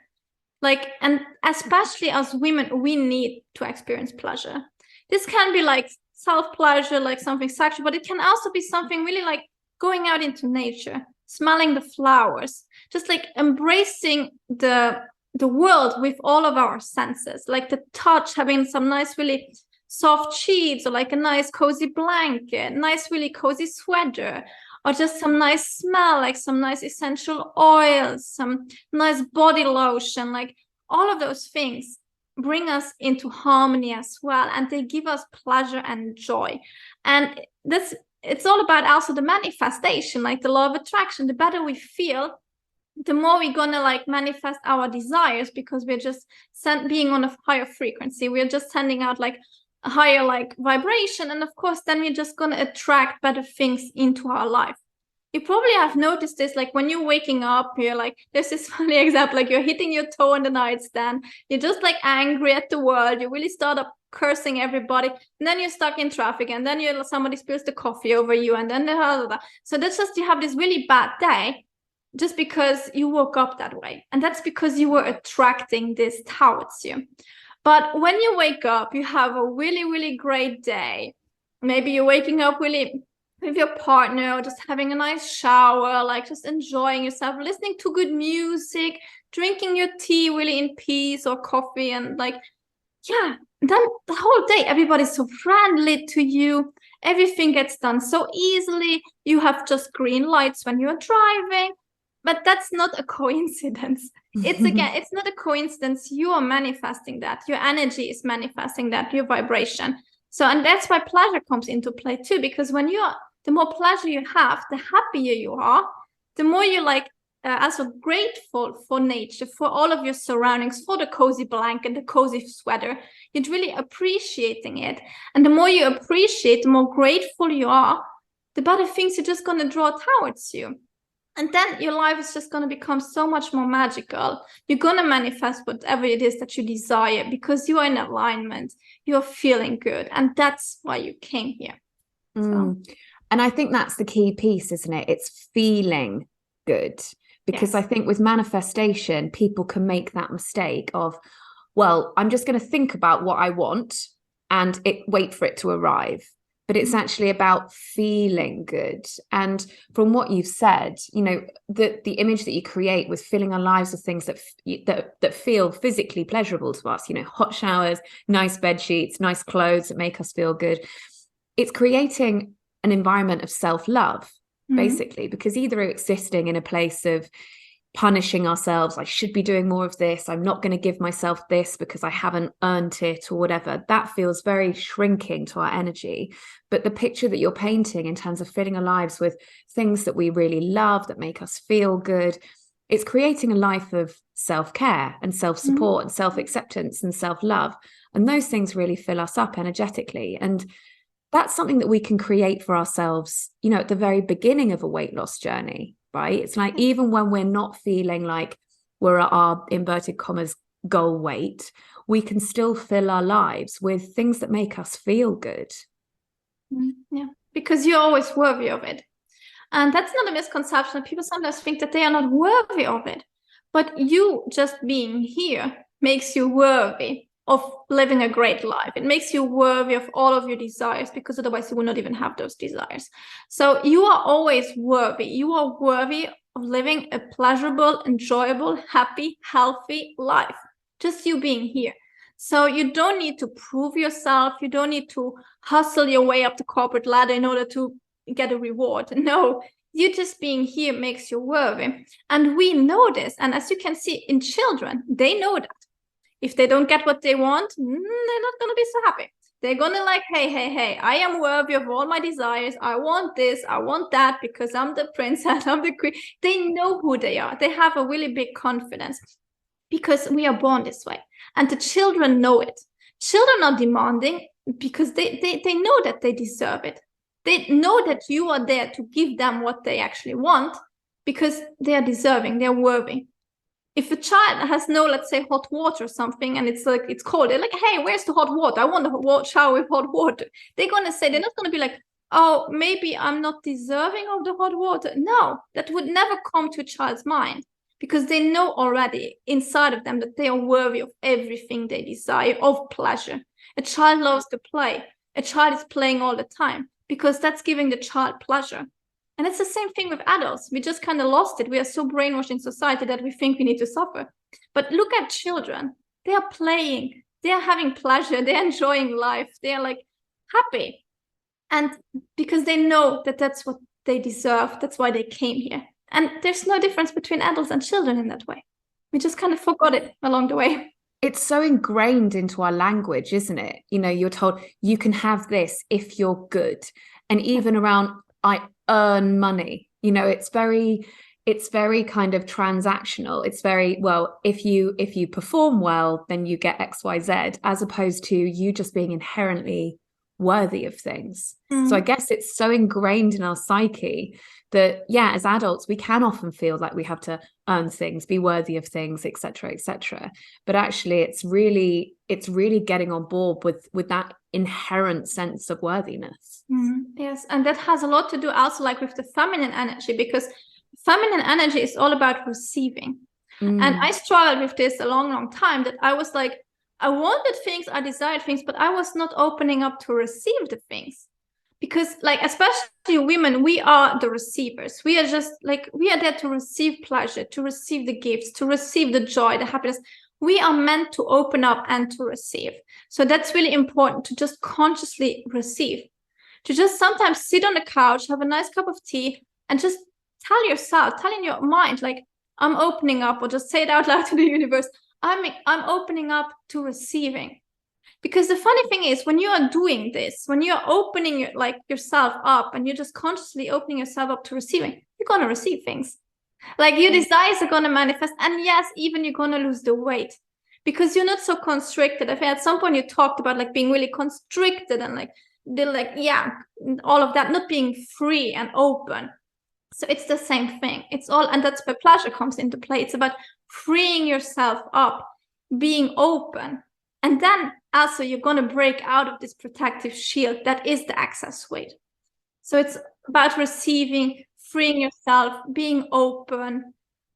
Like, and especially as women, we need to experience pleasure. This can be like self-pleasure, like something sexual, but it can also be something really like going out into nature, smelling the flowers, just like embracing the world with all of our senses, like the touch, having some nice, really soft sheets or like a nice cozy blanket, nice really cozy sweater, or just some nice smell, like some nice essential oils, some nice body lotion, like all of those things bring us into harmony as well, and they give us pleasure and joy. And this, it's all about also the manifestation, like the law of attraction. The better we feel, the more we're gonna like manifest our desires, because we're just being on a higher frequency. We're just sending out like a higher like vibration, and of course then we're just gonna attract better things into our life. You probably have noticed this, like when you're waking up, you're like, there's this funny example, like you're hitting your toe on the nightstand, you're just like angry at the world, you really start up cursing everybody, and then you're stuck in traffic, and then somebody spills the coffee over you, and then so that's just, you have this really bad day just because you woke up that way, and that's because you were attracting this towards you. But when you wake up, you have a really, really great day. Maybe you're waking up really with your partner, or just having a nice shower, like just enjoying yourself, listening to good music, drinking your tea really in peace, or coffee, and like, yeah, then the whole day everybody's so friendly to you, everything gets done so easily, you have just green lights when you're driving. But that's not a coincidence. It's again, it's not a coincidence. You are manifesting that. Your energy is manifesting that, your vibration. So, and that's why pleasure comes into play too, because when you're, the more pleasure you have, the happier you are, the more you're like also grateful for nature, for all of your surroundings, for the cozy blanket, the cozy sweater. You're really appreciating it. And the more you appreciate, the more grateful you are, the better things you're just going to draw towards you. And then your life is just going to become so much more magical. You're going to manifest whatever it is that you desire, because you are in alignment. You're feeling good. And that's why you came here. So. And I think that's the key piece, isn't it? It's feeling good. Because Yes. I think with manifestation, people can make that mistake of, well, I'm just going to think about what I want and wait for it to arrive. But it's actually about feeling good. And from what you've said, you know, the image that you create with filling our lives with things that feel physically pleasurable to us, you know, hot showers, nice bed sheets, nice clothes that make us feel good. It's creating an environment of self-love, basically, because either existing in a place of punishing ourselves, I should be doing more of this, I'm not going to give myself this because I haven't earned it, or whatever, that feels very shrinking to our energy. But the picture that you're painting in terms of filling our lives with things that we really love, that make us feel good, it's creating a life of self-care and self-support and self-acceptance and self-love. And those things really fill us up energetically. And that's something that we can create for ourselves, you know, at the very beginning of a weight loss journey, right? It's like, even when we're not feeling like we're at our inverted commas goal weight, we can still fill our lives with things that make us feel good. Yeah, because you're always worthy of it. And that's not a misconception. People sometimes think that they are not worthy of it. But you just being here makes you worthy of living a great life. It makes you worthy of all of your desires, because otherwise you will not even have those desires. So you are always worthy. You are worthy of living a pleasurable, enjoyable, happy, healthy life. Just you being here. So you don't need to prove yourself. You don't need to hustle your way up the corporate ladder in order to get a reward. No, you just being here makes you worthy. And we know this. And as you can see in children, they know that. If they don't get what they want, they're not going to be so happy. They're going to like, hey, I am worthy of all my desires. I want this, I want that, because I'm the princess, I'm the queen. They know who they are. They have a really big confidence, because we are born this way. And the children know it. Children are demanding because they know that they deserve it. They know that you are there to give them what they actually want, because they are deserving, they're worthy. If a child has no, let's say, hot water or something, and it's like, it's cold, they're like, hey, where's the hot water? I want a shower with hot water. They're going to say, they're not going to be like, oh, maybe I'm not deserving of the hot water. No, that would never come to a child's mind, because they know already inside of them that they are worthy of everything they desire, of pleasure. A child loves to play. A child is playing all the time, because that's giving the child pleasure. And it's the same thing with adults. We just kind of lost it. We are so brainwashed in society that we think we need to suffer. But look at children. They are playing. they're having pleasure, they're enjoying life, they're like happy. And because they know that that's what they deserve, that's why they came here. And there's no difference between adults and children in that way. We just kind of forgot it along the way. It's so ingrained into our language, isn't it? You know, you're told you can have this if you're good. And even around, I earn money, you know, it's very kind of transactional. It's very, well, if you perform well, then you get XYZ, as opposed to you just being inherently worthy of things. So I guess it's so ingrained in our psyche that, yeah, as adults, we can often feel like we have to earn things, be worthy of things, etc., etc. But actually, it's really getting on board with that inherent sense of worthiness. Yes, and that has a lot to do also like with the feminine energy, because feminine energy is all about receiving. And I struggled with this a long time, that I was like, I wanted things, I desired things, but I was not opening up to receive the things. Because like, especially women, we are the receivers. We are just like, we are there to receive pleasure, to receive the gifts, to receive the joy, the happiness. We are meant to open up and to receive. So that's really important, to just consciously receive. To just sometimes sit on the couch, have a nice cup of tea, and just tell in your mind, like, I'm opening up, or just say it out loud to the universe. I'm opening up to receiving. Because the funny thing is, when you are doing this, when you're opening yourself up, and you're just consciously opening yourself up to receiving, you're going to receive things. Like, your desires are going to manifest. And yes, even you're going to lose the weight, because you're not so constricted. I think at some point you talked about like being really constricted, and like all of that, not being free and open. So it's the same thing. It's all, and that's where pleasure comes into play. It's about freeing yourself up, being open. And then also you're going to break out of this protective shield that is the excess weight. So it's about receiving, freeing yourself, being open,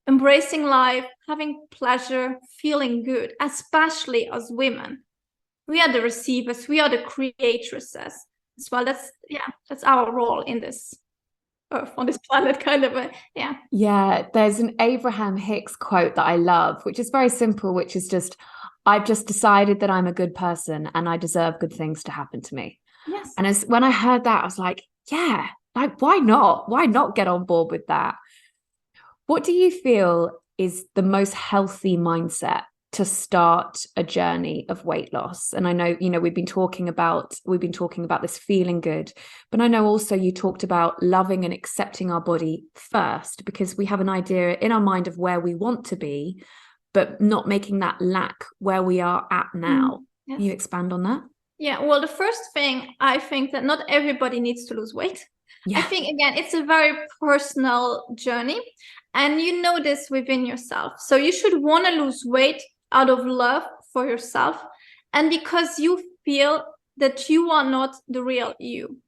embracing life, having pleasure, feeling good, especially as women. We are the receivers, we are the creatresses as well. That's our role in this earth, on this planet, kind of. Yeah, there's an Abraham Hicks quote that I love, which is very simple, which is just, I've just decided that I'm a good person and I deserve good things to happen to me. Yes. And when I heard that, I was like, yeah, like, why not? Why not get on board with that? What do you feel is the most healthy mindset to start a journey of weight loss? And I know, you know, we've been talking about this feeling good, but I know also you talked about loving and accepting our body first, because we have an idea in our mind of where we want to be, but not making that lack where we are at now. Yes. Can you expand on that? Yeah, well, the first thing, I think that not everybody needs to lose weight. Yeah. I think, again, it's a very personal journey, and you know this within yourself. So you should want to lose weight out of love for yourself, and because you feel that you are not the real you.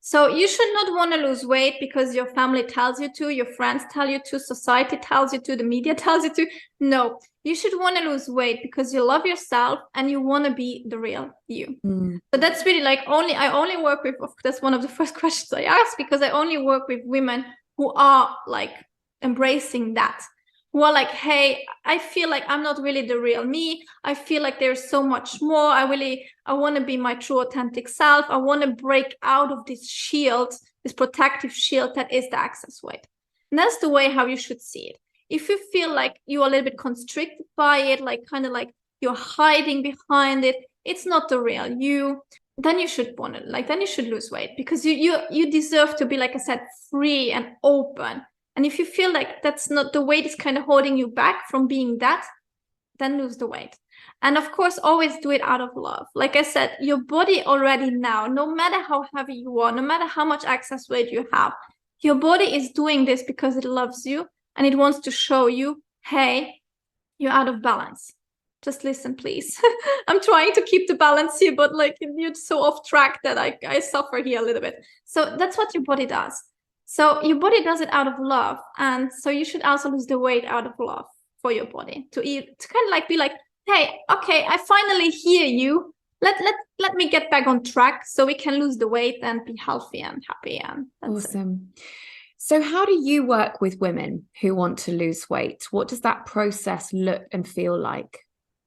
So you should not want to lose weight because your family tells you to, your friends tell you to, society tells you to, the media tells you to. No, you should want to lose weight because you love yourself and you want to be the real you. So that's really like I only work with, that's one of the first questions I ask, because I only work with women who are like embracing that, who are like, hey, I feel like I'm not really the real me. I feel like there's so much more. I want to be my true authentic self. I want to break out of this shield, this protective shield that is the excess weight. And that's the way how you should see it. If you feel like you're a little bit constricted by it, like kind of like you're hiding behind it, it's not the real you, then you should then you should lose weight, because you deserve to be, like I said, free and open. And if you feel like that's not, the weight is kind of holding you back from being that, then lose the weight. And of course, always do it out of love. Like I said, your body already now, no matter how heavy you are, no matter how much excess weight you have, your body is doing this because it loves you and it wants to show you, hey, you're out of balance. Just listen, please. I'm trying to keep the balance here, but like you're so off track that I suffer here a little bit. So that's what your body does. So your body does it out of love. And so you should also lose the weight out of love for your body, to kind of like be like, hey, okay, I finally hear you. Let me get back on track so we can lose the weight and be healthy and happy. And that's awesome. So how do you work with women who want to lose weight? What does that process look and feel like?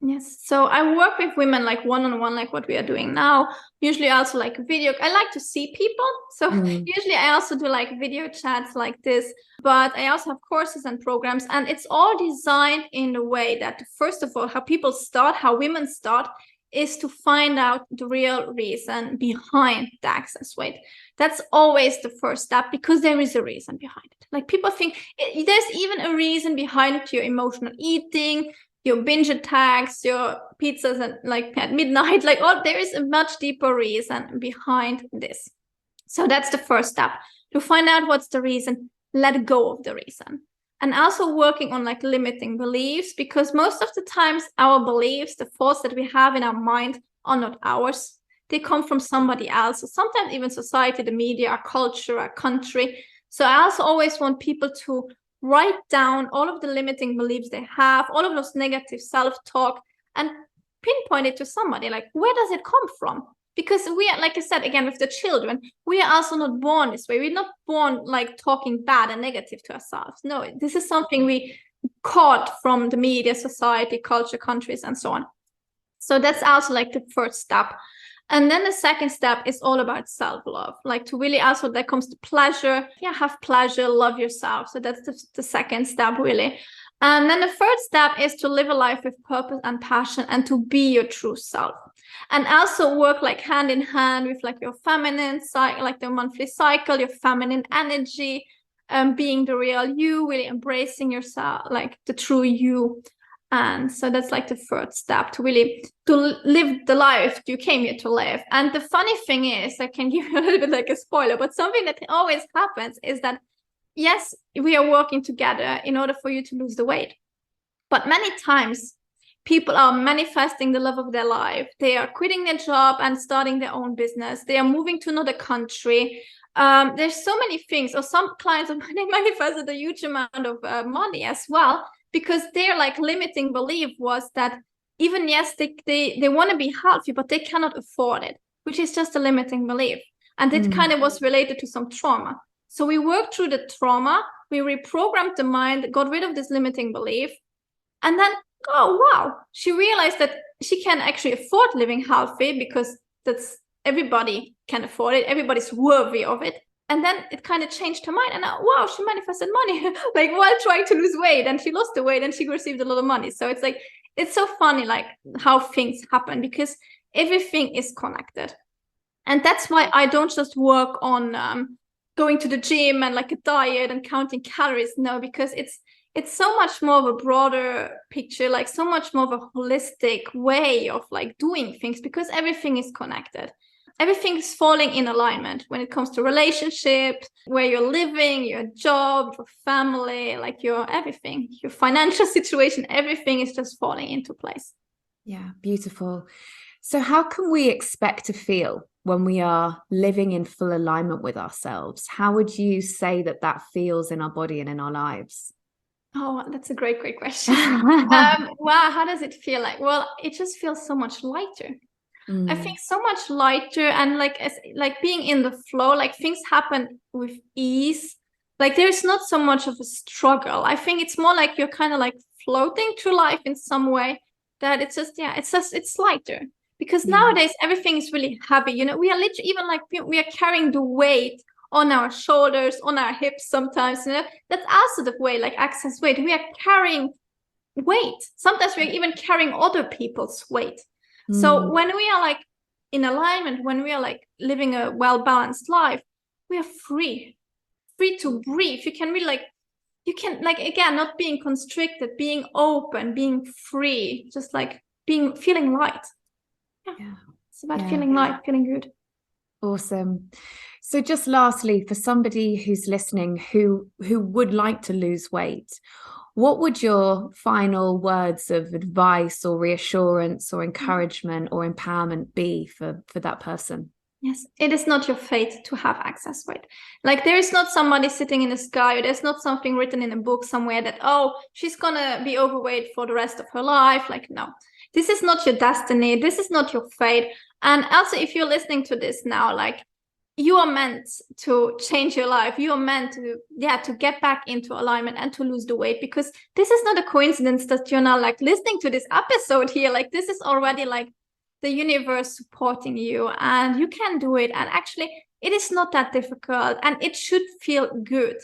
Yes. So I work with women like one-on-one, like what we are doing now. Usually also like video. I like to see people. So usually I also do like video chats like this, but I also have courses and programs, and it's all designed in a way that, first of all, how women start is to find out the real reason behind the excess weight. That's always the first step, because there is a reason behind it. Like people think there's even a reason behind your emotional eating, your binge attacks, your pizzas at midnight, there is a much deeper reason behind this. So that's the first step, to find out what's the reason, let go of the reason. And also working on like limiting beliefs, because most of the times our beliefs, the thoughts that we have in our mind, are not ours. They come from somebody else, or sometimes even society, the media, our culture, our country. So I also always want people to write down all of the limiting beliefs they have, all of those negative self-talk, and pinpoint it to somebody. Like, where does it come from? Because we are, like I said, again, with the children, we are also not born this way. We're not born like talking bad and negative to ourselves. No, this is something we caught from the media, society, culture, countries, and so on. So that's also like the first step. And then the second step is all about self-love, like to really also, that comes to pleasure. Yeah, have pleasure, love yourself. So that's the second step, really. And then the third step is to live a life with purpose and passion, and to be your true self. And also work like hand in hand with like your feminine cycle, like the monthly cycle, your feminine energy, being the real you, really embracing yourself, like the true you. And so that's like the third step, to really to live the life you came here to live. And the funny thing is, I can give you a little bit like a spoiler, but something that always happens is that, yes, we are working together in order for you to lose the weight. But many times people are manifesting the love of their life. They are quitting their job and starting their own business. They are moving to another country. There's so many things. Or some clients, they manifested a huge amount of money as well, because their like limiting belief was that even, yes, they want to be healthy, but they cannot afford it, which is just a limiting belief. And it kind of was related to some trauma. So we worked through the trauma, we reprogrammed the mind, got rid of this limiting belief. And then, oh, wow, she realized that she can actually afford living healthy, because that's, everybody can afford it. Everybody's worthy of it. And then it kind of changed her mind, and wow, she manifested money like while trying to lose weight, and she lost the weight and she received a lot of money. So it's like, it's so funny, like how things happen, because everything is connected. And that's why I don't just work on going to the gym and like a diet and counting calories. No, because it's so much more of a broader picture, like so much more of a holistic way of like doing things, because everything is connected. Everything is falling in alignment when it comes to relationships, where you're living, your job, your family, like your everything, your financial situation, everything is just falling into place. Yeah, beautiful. So how can we expect to feel when we are living in full alignment with ourselves? How would you say that feels in our body and in our lives? Oh, that's a great question. Wow, how does it feel like? Well, it just feels so much lighter. I think so much lighter, and like being in the flow, like things happen with ease. Like there's not so much of a struggle. I think it's more like you're kind of like floating through life in some way, that it's lighter. Because nowadays everything is really heavy. You know, we are literally, even like we are carrying the weight on our shoulders, on our hips sometimes. You know, that's also the way, like excess weight. We are carrying weight. Sometimes we are even carrying other people's weight. So when we are like in alignment, when we are like living a well-balanced life, we are free to breathe. You can really you can again, not being constricted, being open, being free, just like feeling light. Yeah. It's about feeling light, feeling good. Awesome. So just lastly, for somebody who's listening who would like to lose weight, what would your final words of advice or reassurance or encouragement or empowerment be for that person? Yes, it is not your fate to have excess weight. Like there is not somebody sitting in the sky, or there's not something written in a book somewhere that, oh, she's gonna be overweight for the rest of her life. Like, no, this is not your destiny. This is not your fate. And also, if you're listening to this now, like you are meant to change your life. You are meant to get back into alignment and to lose the weight, because this is not a coincidence that you're now like listening to this episode here. Like, this is already like the universe supporting you, and you can do it. And actually, it is not that difficult, and it should feel good.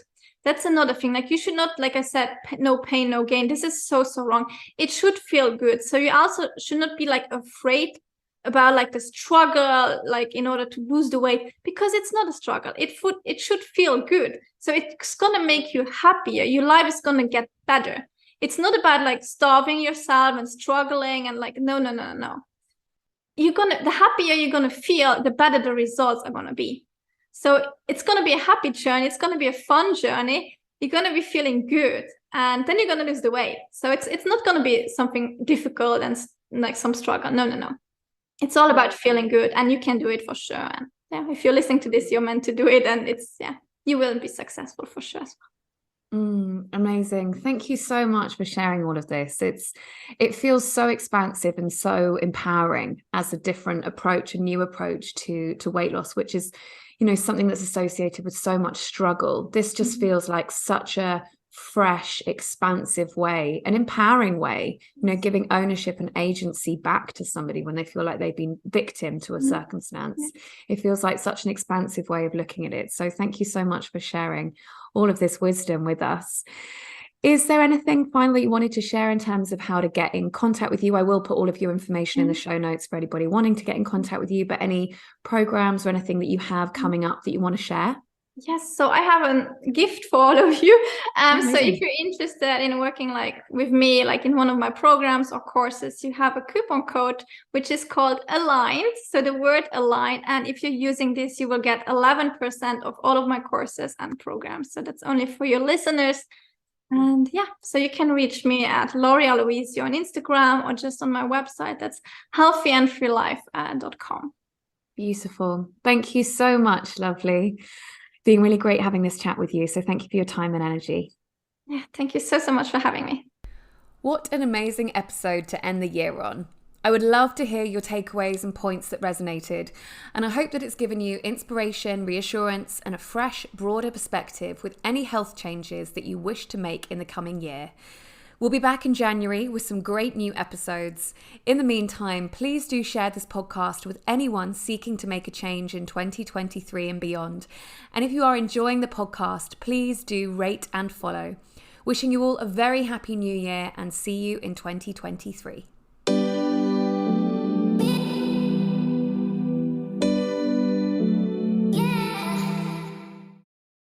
That's another thing. Like, you should not, like I said, no pain, no gain. This is so wrong. It should feel good. So you also should not be like afraid about like the struggle, like in order to lose the weight, because it's not a struggle. It should feel good. So it's gonna make you happier. Your life is gonna get better. It's not about like starving yourself and struggling and like, no. The happier you're gonna feel, the better the results are gonna be. So it's gonna be a happy journey. It's gonna be a fun journey. You're gonna be feeling good, and then you're gonna lose the weight. So it's not gonna be something difficult and like some struggle. No. It's all about feeling good, and you can do it for sure. And yeah, if you're listening to this, you're meant to do it, and you will be successful for sure as well. Amazing. Thank you so much for sharing all of this. It feels so expansive and so empowering as a different approach, a new approach to weight loss, which is, something that's associated with so much struggle. This just feels like such a fresh, expansive way, an empowering way, giving ownership and agency back to somebody when they feel like they've been victim to a circumstance. It feels like such an expansive way of looking at it. So thank you so much for sharing all of this wisdom with us. Is there anything finally you wanted to share in terms of how to get in contact with you? I will put all of your information in the show notes for anybody wanting to get in contact with you, but any programs or anything that you have coming up that you want to share? Yes, so I have a gift for all of you. So if you're interested in working like with me, like in one of my programs or courses, you have a coupon code which is called Aligned. So the word Align, and if you're using this, you will get 11% of all of my courses and programs. So that's only for your listeners. And so you can reach me at Lori Aloisio on Instagram, or just on my website. That's healthyandfreelife.com. Beautiful. Thank you so much. Lovely. Been really great having this chat with you. So thank you for your time and energy. Yeah, thank you so much for having me. What an amazing episode to end the year on. I would love to hear your takeaways and points that resonated, and I hope that it's given you inspiration, reassurance, and a fresh, broader perspective with any health changes that you wish to make in the coming year. We'll be back in January with some great new episodes. In the meantime, please do share this podcast with anyone seeking to make a change in 2023 and beyond. And if you are enjoying the podcast, please do rate and follow. Wishing you all a very happy new year, and see you in 2023.